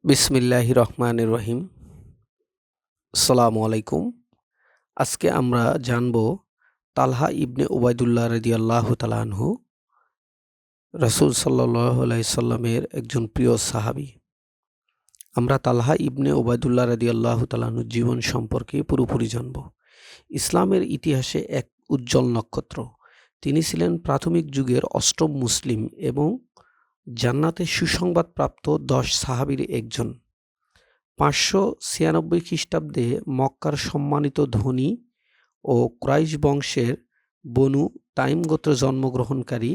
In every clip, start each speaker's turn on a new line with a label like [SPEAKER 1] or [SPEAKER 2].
[SPEAKER 1] বিসমিল্লাহির রহমানির রহিম। আসসালামু আলাইকুম। আজকে আমরা জানব তালহা ইবনে উবাইদুল্লাহ রাদিয়াল্লাহু তাআলা আনহু রাসূল সাল্লাল্লাহু আলাইহি সাল্লামের একজন প্রিয় সাহাবী। আমরা তালহা ইবনে উবাইদুল্লাহ রাদিয়াল্লাহু তাআলা আনহুর জীবন সম্পর্কে পুরোপুরি জানব। ইসলামের ইতিহাসে এক উজ্জ্বল নক্ষত্র। তিনি ছিলেন প্রাথমিক যুগের অষ্টম মুসলিম এবং জান্নাতের সুসংবাদপ্রাপ্ত ১০ সাহাবীর একজন। ৫৯৬ খ্রিস্টাব্দে মক্কার সম্মানিত ধনী ও কুরাইশ বংশের বনু তাইম গোত্রে জন্মগ্রহণকারী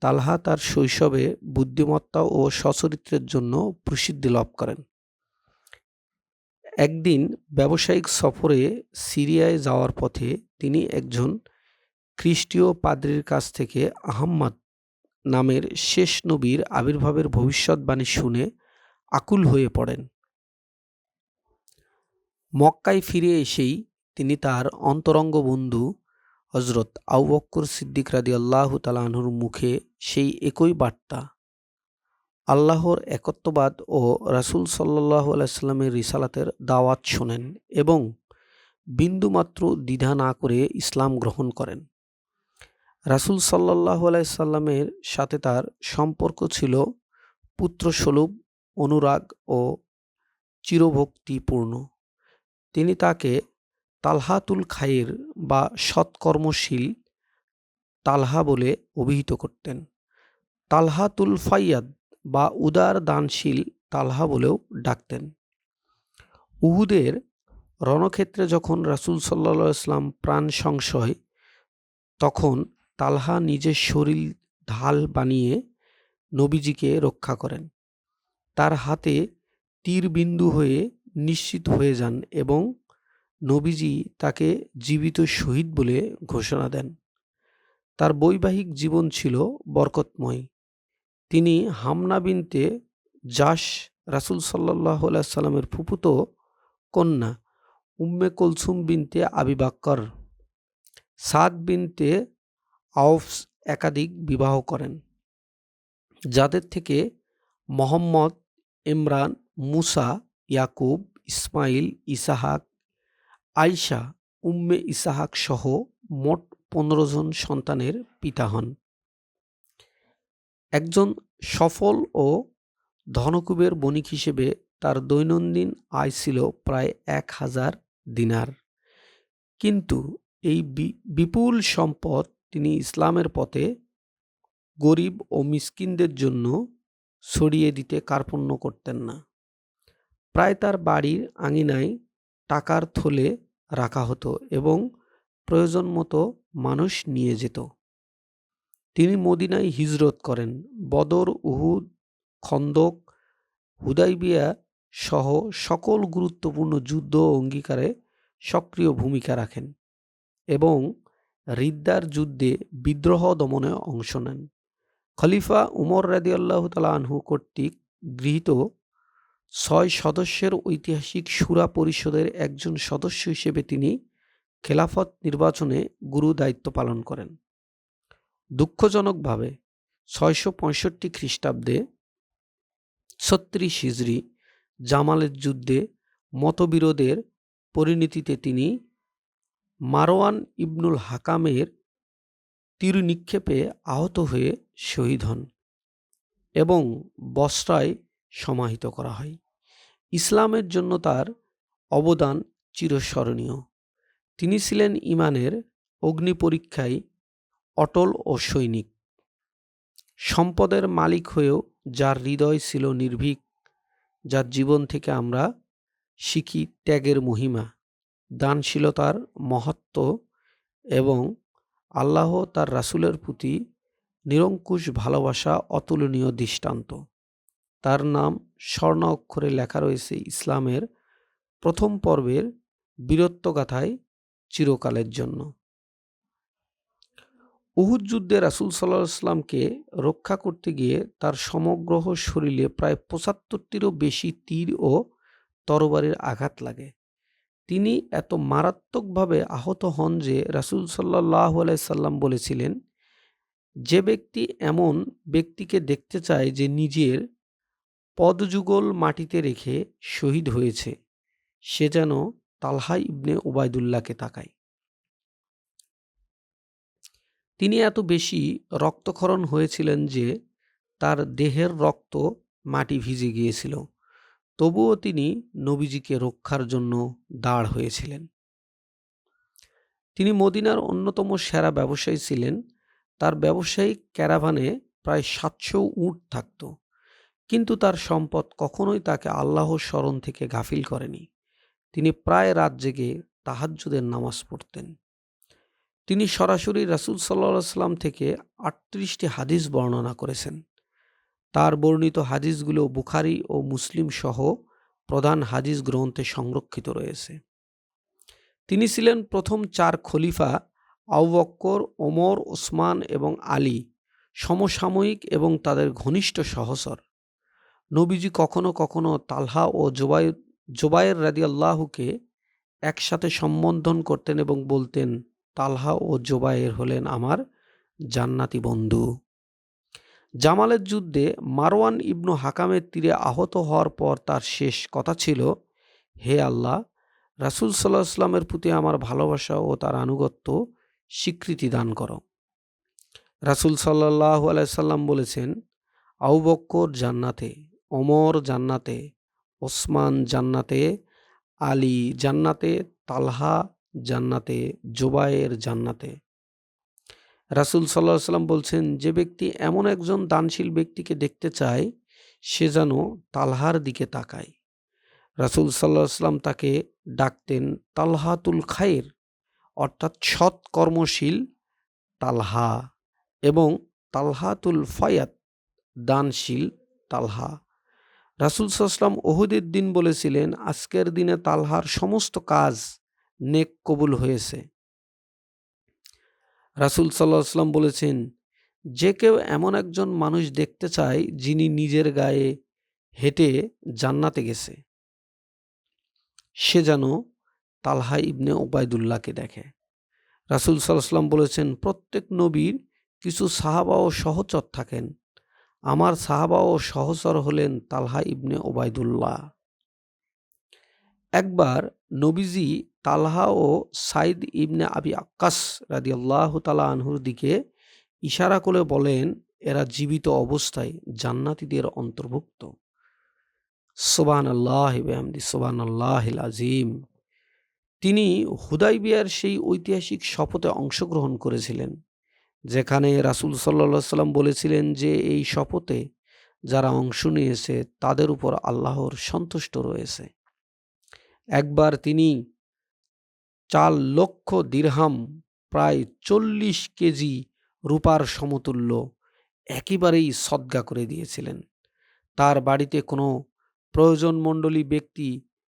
[SPEAKER 1] তালহা তার শৈশবে বুদ্ধিমত্তা ও সচরিত্রের জন্য প্রসিদ্ধি লাভ করেন। একদিন ব্যবসায়িক সফরে সিরিয়ায় যাওয়ার পথে তিনি একজন খ্রিস্টীয় পাদ্রীর কাছ থেকে আহম্মদ নামের শেষ নবীর আবির্ভাবের ভবিষ্যৎবাণী শুনে আকুল হয়ে পড়েন। মক্কায় ফিরে এসেই তিনি তার অন্তরঙ্গ বন্ধু হযরত আবু বকর সিদ্দিক রাদিয়াল্লাহু তাআলা আনহুর মুখে সেই একই বার্তা, আল্লাহর একত্ববাদ ও রাসূল সাল্লাল্লাহু আলাইহি সাল্লামের রিসালাতের দাওয়াত শোনেন এবং বিন্দুমাত্র দ্বিধা না করে ইসলাম গ্রহণ করেন। রাসূল সাল্লাল্লাহু আলাইহি সাল্লামের সাথে তার সম্পর্ক ছিল পুত্রসুলভ, অনুরাগ ও চিরভক্তিপূর্ণ। তিনি তাকে তালহাতুল খাইর বা সৎকর্মশীল তালহা বলে অভিহিত করতেন। তালহাতুল ফাইয়াদ বা উদার দানশীল তালহা বলেও ডাকতেন। উহুদের রণক্ষেত্রে যখন রাসূল সাল্লাল্লাহু আলাইহি ওয়াসাল্লাম প্রাণ সংশয়, তখন তালহা নিজের শরীর ঢাল বানিয়ে নবীজিকে রক্ষা করেন। তার হাতে তীরবিন্দু হয়ে নিশ্চিত হয়ে যান এবং নবীজি তাকে জীবিত শহীদ বলে ঘোষণা দেন। তার বৈবাহিক জীবন ছিল বরকতময়। তিনি হামনা বিনতে জাশ, রাসূল সাল্লাল্লাহু আলাইহি সাল্লামের ফুফুতো কন্যা উম্মে কুলসুম বিনতে আবি বকর, সাদ বিনতে আওফস একাধিক বিবাহ করেন, যাদের থেকে মুহাম্মদ, ইমরান, মুসা, ইয়াকুব, ইসমাইল, ইসহাক, আয়েশা, উম্মে ইসহাক সহ মোট ১৫ জন সন্তানের পিতা হন। একজন সফল ও ধনকুবের বণিক হিসেবে তার দৈনন্দিন আয় ছিল প্রায় ১,০০০ দিনার। কিন্তু এই বিপুল সম্পদ তিনি ইসলামের পথে গরিব ও মিসকিনদের জন্য ছড়িয়ে দিতে কার্পণ্য করতেন না। প্রায় তার বাড়ির আঙিনায় টাকার থলে রাখা হতো এবং প্রয়োজন মতো মানুষ নিয়ে যেত। তিনি মদিনায় হিজরত করেন, বদর, উহুদ, খন্দক, হুদাইবিয়া সহ সকল গুরুত্বপূর্ণ যুদ্ধ ও অঙ্গীকারে সক্রিয় ভূমিকা রাখেন এবং রিদ্দার যুদ্ধে বিদ্রোহ দমনে অংশ নেন। খলিফা উমর রাদিয়াল্লাহু তাআলা আনহু কর্তৃক গৃহীত ৬ সদস্যের ঐতিহাসিক শুরা পরিষদের একজন সদস্য হিসেবে তিনি খেলাফত নির্বাচনে গুরু দায়িত্ব পালন করেন। দুঃখজনকভাবে ৬৬৫ খ্রিস্টাব্দে ৩৬ হিজরি জামালের যুদ্ধে মতবিরোধের পরিণতিতে তিনি মারওয়ান ইবনুল হাকামের তীর নিক্ষেপে আহত হয়ে শহীদ হন এবং বসরায় সমাহিত করা হয়। ইসলামের জন্য তার অবদান চিরস্মরণীয়। তিনি ছিলেন ঈমানের অগ্নিপরীক্ষায় অটল ও সৈনিক। সম্পদের মালিক হয়েও যার হৃদয় ছিল নির্ভীক, যার জীবন থেকে আমরা শিখি ত্যাগের মহিমা, দানশীলতার মহত্ব এবং আল্লাহ তার রাসূলের প্রতি নিরঙ্কুশ ভালোবাসা অতুলনীয় দৃষ্টান্ত। তার নাম স্বর্ণ অক্ষরে লেখা রয়েছে ইসলামের প্রথম পর্বের বীরত্বগাথায় চিরকালের জন্য। উহুদ যুদ্ধে রাসূল সাল্লাল্লাহু আলাইহি ওয়াসাল্লামকে রক্ষা করতে গিয়ে তার সমগ্র শরীরে প্রায় ৭৫টিরও বেশি তীর ও তরবারির আঘাত লাগে। তিনি এত মারাত্মকভাবে আহত হন যে রাসূল সাল্লাল্লাহু আলাইহি সাল্লাম বলেছিলেন, যে ব্যক্তি এমন ব্যক্তিকে দেখতে চায় যে নিজের পদযুগল মাটিতে রেখে শহীদ হয়েছে, সে যেন তালহা ইবনে উবাইদুল্লাহকে তাকায়। তিনি এত বেশি রক্তক্ষরণ হয়েছিলেন যে তার দেহের রক্ত মাটি ভিজে গিয়েছিল, তবুও তিনি নবীজিকে রক্ষার জন্য দাঁড় হয়েছিলেন। তিনি মদিনার অন্যতম সেরা ব্যবসায়ী ছিলেন। তার ব্যবসায়িক ক্যারাভানে প্রায় ৭০০ উট থাকত, কিন্তু তার সম্পদ কখনোই তাকে আল্লাহর স্মরণ থেকে গাফিল করেনি। তিনি প্রায় রাত জেগে তাহাজ্জুদের নামাজ পড়তেন। তিনি সরাসরি রাসূল সাল্লাল্লাহু আলাইহি ওয়াসাল্লাম থেকে ৩৮টি হাদিস বর্ণনা করেছেন। তার বর্ণিত হাদিসগুলো বুখারী ও মুসলিম সহ প্রধান হাদিস গ্রন্থে সংরক্ষিত রয়েছে। তিনি ছিলেন প্রথম ৪ খলিফা আবু বকর, ওমর, ওসমান এবং আলী সমসাময়িক এবং তাদের ঘনিষ্ঠ সহচর। নবীজি কখনো কখনো তালহা ও জুবায়ের রাদিয়াল্লাহুকে একসাথে সম্বোধন করতেন এবং বলতেন, তালহা ও জুবায়ের হলেন আমার জান্নাতি বন্ধু। জামালের যুদ্ধে মারওয়ান ইবনু হাকামের তীরে আহত হওয়ার পর তার শেষ কথা ছিল, হে আল্লাহ, রাসূল সাল্লাল্লাহু আলাইহি ওয়াসাল্লামের প্রতি আমার ভালোবাসা ও তার আনুগত্য স্বীকৃতি দান করো। রাসূল সাল্লাল্লাহু আলাইহি ওয়াসাল্লাম বলেছেন, আবু বকর জান্নাতে, ওমর জান্নাতে, ওসমান জান্নাতে, আলী জান্নাতে, তালহা জান্নাতে, জুবায়ের জান্নাতে। রাসূল সাল্লাল্লাহু আলাইহি ওয়াসাল্লাম বলছেন, যে ব্যক্তি এমন একজন দানশীল ব্যক্তিকে দেখতে চায়, সে যেন তালহার দিকে তাকায়। রাসূল সাল্লাল্লাহু আলাইহি ওয়াসাল্লাম তাকে ডাকতেন তালহাতুল খাইর, অর্থাৎ সৎ কর্মশীল তালহা, এবং তালহাতুল ফায়াত, দানশীল তালহা। রাসূল সাল্লাল্লাহু আলাইহি ওয়াসাল্লাম উহুদের দিন বলেছিলেন, আজকের দিনে তালহার সমস্ত কাজ নেক কবুল হয়েছে। রাসূল সাল্লাল্লাহু আলাইহি ওয়াসাল্লাম বলেছেন, যে কেউ এমন একজন মানুষ দেখতে চায় যিনি নিজের গায়ে হেঁটে জান্নাতে গেছে, সে যেন তালহা ইবনে উবাইদুল্লাহকে দেখে। রাসূল সাল্লাল্লাহু আলাইহি ওয়াসাল্লাম বলেছেন, প্রত্যেক নবীর কিছু সাহাবা ও সহচর থাকেন। আমার সাহাবা ও সহচর হলেন তালহা ইবনে উবাইদুল্লাহ। একবার নবীজি তালহা ও সাইদ ইবনে আবি আক্কাস রাদিয়াল্লাহু তাআলা আনহুর দিকে ইশারা করে বলেন, এরা জীবিত অবস্থায় জান্নাতীদের অন্তর্ভুক্ত। সুবহানাল্লাহি ওয়া বিহামদিহি, সুবহানাল্লাহিল আযীম। তিনি হুদায়বিয়ার সেই ঐতিহাসিক শপথে অংশগ্রহণ করেছিলেন, যেখানে রাসূল সাল্লাল্লাহু আলাইহি ওয়াসাল্লাম বলেছিলেন যে এই শপথে যারা অংশ নিয়েছে তাদের উপর আল্লাহর সন্তুষ্ট রয়েছে। একবার তিনি ৪ লক্ষ দিরহাম, প্রায় ৪০ কেজি রূপার সমতুল্য একেবারেই সদকা করে দিয়েছিলেন। তার বাড়িতে কোনো প্রয়োজনমণ্ডলী ব্যক্তি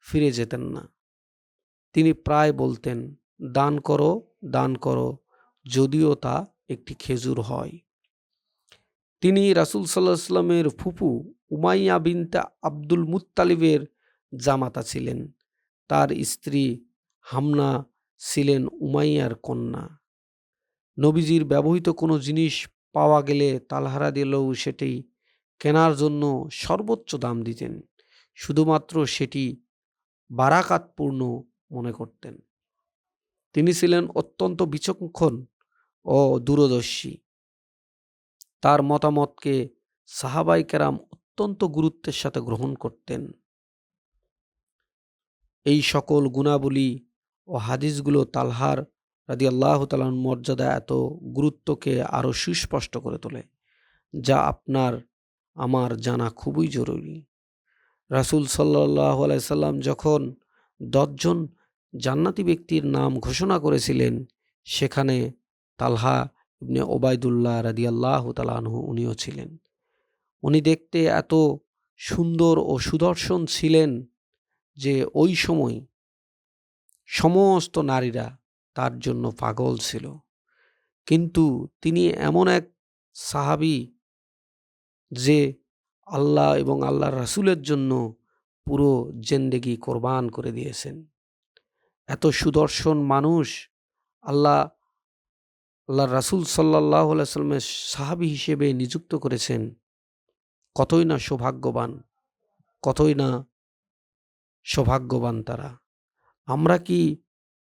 [SPEAKER 1] ফিরে যেতেন না। তিনি প্রায় বলতেন, দান করো, দান করো, যদিও তা একটি খেজুর হয়। তিনি রাসূল সাল্লাল্লাহু আলাইহি ওয়াসাল্লামের ফুফু উমাইয়া বিনতে আব্দুল মুত্তালিবের জামাতা ছিলেন। তার স্ত্রী হামনা ছিলেন উমাইয়ার কন্যা। নবীজির ব্যবহৃত কোনো জিনিস পাওয়া গেলে তালহা রাদিয়াল্লাহু সেটি কেনার জন্য সর্বোচ্চ দাম দিতেন, শুধুমাত্র সেটি বারাকাতপূর্ণ মনে করতেন। তিনি ছিলেন অত্যন্ত বিচক্ষণ ও দূরদর্শী। তার মতামতকে সাহাবায়ে কেরাম অত্যন্ত গুরুত্বের সাথে গ্রহণ করতেন। এই সকল গুণাবলী ও হাদিসগুলো তালহার রাদিয়াল্লাহু তাআলার মর্যাদা এত গুরুত্বকে আরও সুস্পষ্ট করে তোলে, যা আপনার আমার জানা খুবই জরুরি। রাসূল সাল্লাল্লাহু আলাইহি সাল্লাম যখন ১০ জন জান্নাতি ব্যক্তির নাম ঘোষণা করেছিলেন, সেখানে তালহা ইবনে উবাইদুল্লাহ রাদিয়াল্লাহু তাআলা আনহু উনিও ছিলেন। উনি দেখতে এত সুন্দর ও সুদর্শন ছিলেন যে ওই সময় সমস্ত নারীরা তার জন্য পাগল ছিল। কিন্তু তিনি এমন এক সাহাবী যে আল্লাহ এবং আল্লাহর রাসূলের জন্য পুরো জিন্দেগি কোরবান করে দিয়েছেন। এত সুদর্শন মানুষ আল্লাহর রাসূল সাল্লাল্লাহু আলাইহি ওয়াসাল্লামের সাহাবী হিসেবে নিযুক্ত করেছেন, কতই না সৌভাগ্যবান। কতই না সৌভাগ্যবান তারা। আমরা কি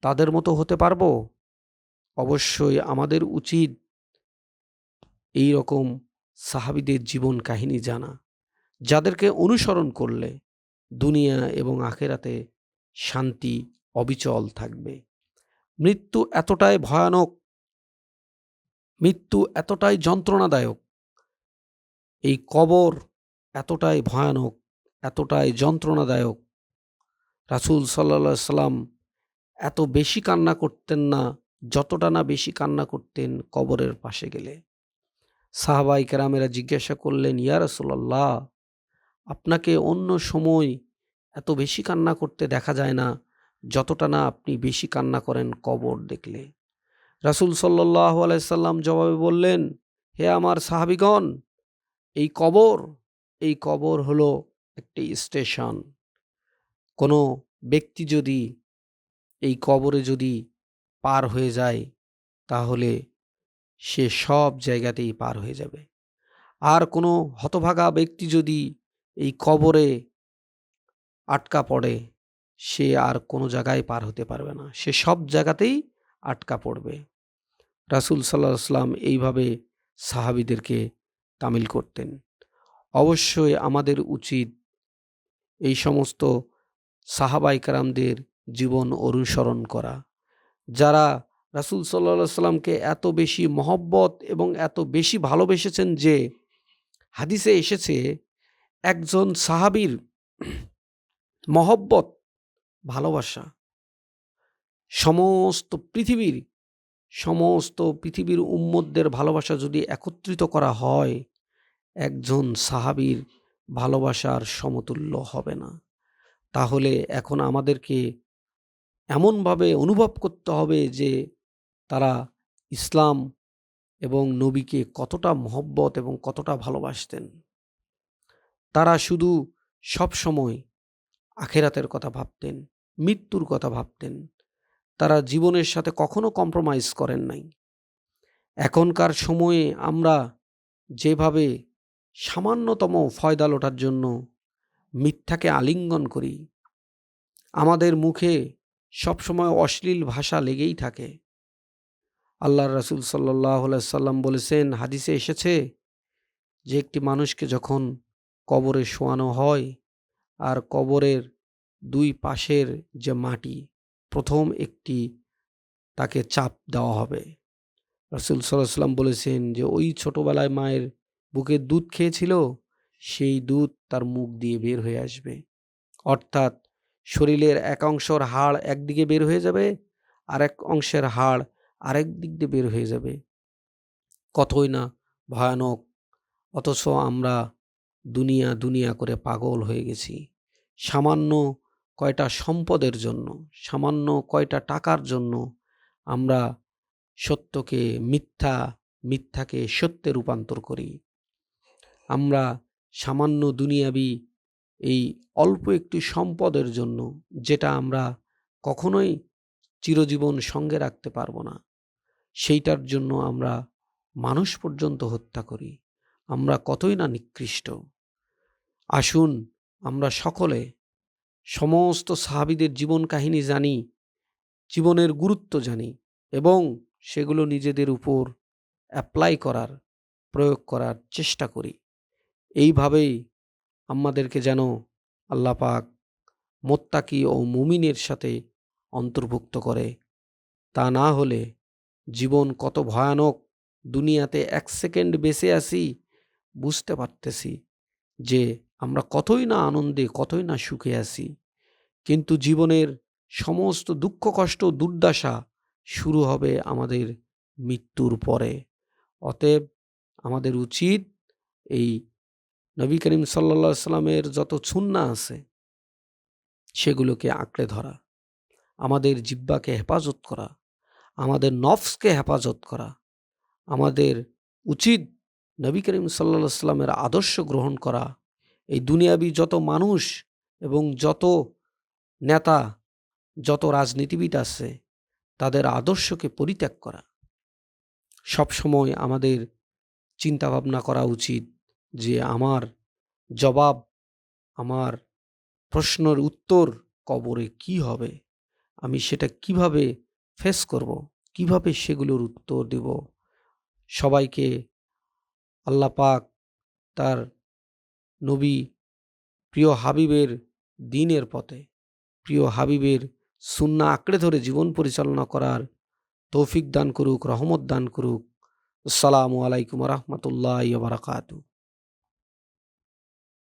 [SPEAKER 1] তাদের মতো হতে পারবো? অবশ্যই আমাদের উচিত এই রকম সাহাবীদের জীবন কাহিনী জানা, যাদেরকে অনুসরণ করলে দুনিয়া এবং আখেরাতে শান্তি অবিচল থাকবে। মৃত্যু এতটাই ভয়ানক, মৃত্যু এতটাই যন্ত্রণাদায়ক, এই কবর এতটাই ভয়ানক, এতটাই যন্ত্রণাদায়ক। রাসূল সাল্লাল্লাহু আলাইহি সাল্লাম এত বেশি কান্না করতেন না, যতটা না বেশি কান্না করতেন কবরের পাশে গেলে। সাহাবায়ে কেরামেরা জিজ্ঞাসা করলেন, ইয়া রাসূলাল্লাহ, আপনাকে অন্য সময় এত বেশি কান্না করতে দেখা যায় না, যতটা না আপনি বেশি কান্না করেন কবর দেখলে। রাসূল সাল্লাল্লাহু আলাইহি সাল্লাম জবাবে বললেন, হে আমার সাহাবীগণ, এই কবর, এই কবর হলো একটি স্টেশন। কোনো ব্যক্তি যদি এই কবরে যদি পার হয়ে যায়, তাহলে সে সব জায়গাতেই পার হয়ে যাবে। আর কোনো হতভাগা ব্যক্তি যদি এই কবরে আটকা পড়ে, সে আর কোনো জায়গায় পার হতে পারবে না, সে সব জায়গাতেই আটকা পড়বে। রাসূল সাল্লাল্লাহু আলাইহি ওয়াসাল্লাম এইভাবে সাহাবীদেরকে তামিল করতেন। অবশ্যই আমাদের উচিত এই সমস্ত সাহাবায়ে কেরামদের জীবন অনুসরণ করা, যারা রাসূল সাল্লাল্লাহু আলাইহি ওয়াসাল্লামকে এত বেশি মহব্বত এবং এত বেশি ভালোবেসেছেন যে হাদিসে এসেছে একজন সাহাবীর মহব্বত, ভালোবাসা সমস্ত পৃথিবীর উম্মতদের ভালোবাসা যদি একত্রিত করা হয়, একজন সাহাবীর ভালোবাসার সমতুল্য হবে না। তাহলে এখন আমাদেরকে এমনভাবে অনুভব করতে হবে যে তারা ইসলাম এবং নবীকে কতটা মহব্বত এবং কতটা ভালোবাসতেন। তারা শুধু সবসময় আখিরাতের কথা ভাবতেন, মৃত্যুর কথা ভাবতেন। তারা জীবনের সাথে কখনো কম্প্রোমাইজ করেন নাই। এখনকার সময়ে আমরা যেভাবে সামান্যতম ফয়দা লোটার জন্য মিথ্যাকে আলিঙ্গন করি, আমাদের মুখে সবসময় অশ্লীল ভাষা লেগেই থাকে। আল্লাহর রাসূল সাল্লাল্লাহু আলাইহি সাল্লাম বলেছেন, হাদিসে এসেছে যে একটি মানুষকে যখন কবরে শোয়ানো হয় আর কবরের দুই পাশের যে মাটি, প্রথম একটি তাকে চাপ দেওয়া হবে। রাসূল সাল্লাল্লাহু আলাইহি সাল্লাম বলেছেন যে ওই ছোটবেলায় মায়ের বুকের দুধ খেয়েছিল, সেই দুধ তার মুখ দিয়ে বের হয়ে আসবে। অর্থাৎ শরীরের এক অংশের হাড় একদিকে বের হয়ে যাবে, আরেক অংশের হাড় আরেক দিক দিয়ে বের হয়ে যাবে। কতই না ভয়ানক! অথচ আমরা দুনিয়া দুনিয়া করে পাগল হয়ে গেছি। সামান্য কয়টা সম্পদের জন্য, সামান্য কয়টা টাকার জন্য আমরা সত্যকে মিথ্যা, মিথ্যাকে সত্যে রূপান্তর করি। আমরা সামান্য দুনিয়াবি এই অল্প একটু সম্পদের জন্য, যেটা আমরা কখনোই চিরজীবন সঙ্গে রাখতে পারবো না, সেইটার জন্য আমরা মানুষ পর্যন্ত হত্যা করি। আমরা কতই না নিকৃষ্ট। আসুন আমরা সকলে সমস্ত সাহাবীদের জীবন কাহিনী জানি, জীবনের গুরুত্ব জানি এবং সেগুলো নিজেদের উপর অ্যাপ্লাই করার, প্রয়োগ করার চেষ্টা করি। এইভাবেই আমাদেরকে যেন আল্লাহ পাক মুত্তাকি ও মুমিনের সাথে অন্তর্ভুক্ত করে। তা না হলে জীবন কত ভয়ানক। দুনিয়াতে ১ সেকেন্ড বেঁচে আছি, বুঝতে পারতেছি যে আমরা কতই না আনন্দে, কতই না সুখে আছি। কিন্তু জীবনের সমস্ত দুঃখ, কষ্ট, দুর্দশা শুরু হবে আমাদের মৃত্যুর পরে। অতএব আমাদের উচিত এই নবী করিম সাল্লাল্লাহু আলাইহি সাল্লামের যত সুন্নাহ আছে সেগুলোকে আঁকড়ে ধরা, আমাদের জিহ্বাকে হেফাজত করা, আমাদের নফসকে হেফাজত করা। আমাদের উচিত নবী করিম সাল্লাল্লাহু আলাইহি সাল্লামের আদর্শ গ্রহণ করা। এই দুনিয়াবি যত মানুষ এবং যত নেতা, যত রাজনীতিবিদ আছে, তাদের আদর্শকে পরিত্যাগ করা। সবসময় আমাদের চিন্তাভাবনা করা উচিত যে আমার জবাব আমার প্রশ্নের উত্তর কবরে কি হবে, আমি সেটা কিভাবে ফেস করব, কিভাবে সেগুলোর উত্তর দেব। সবাইকে আল্লাহ পাক তার নবী প্রিয় হাবিবের দ্বীনের পথে, প্রিয় হাবিবের সুন্নাহ আঁকড়ে ধরে জীবন পরিচালনা করার তৌফিক দান করুক, রহমত দান করুক। আসসালামু আলাইকুম ওয়া রাহমাতুল্লাহি ওয়া বারাকাতুহু।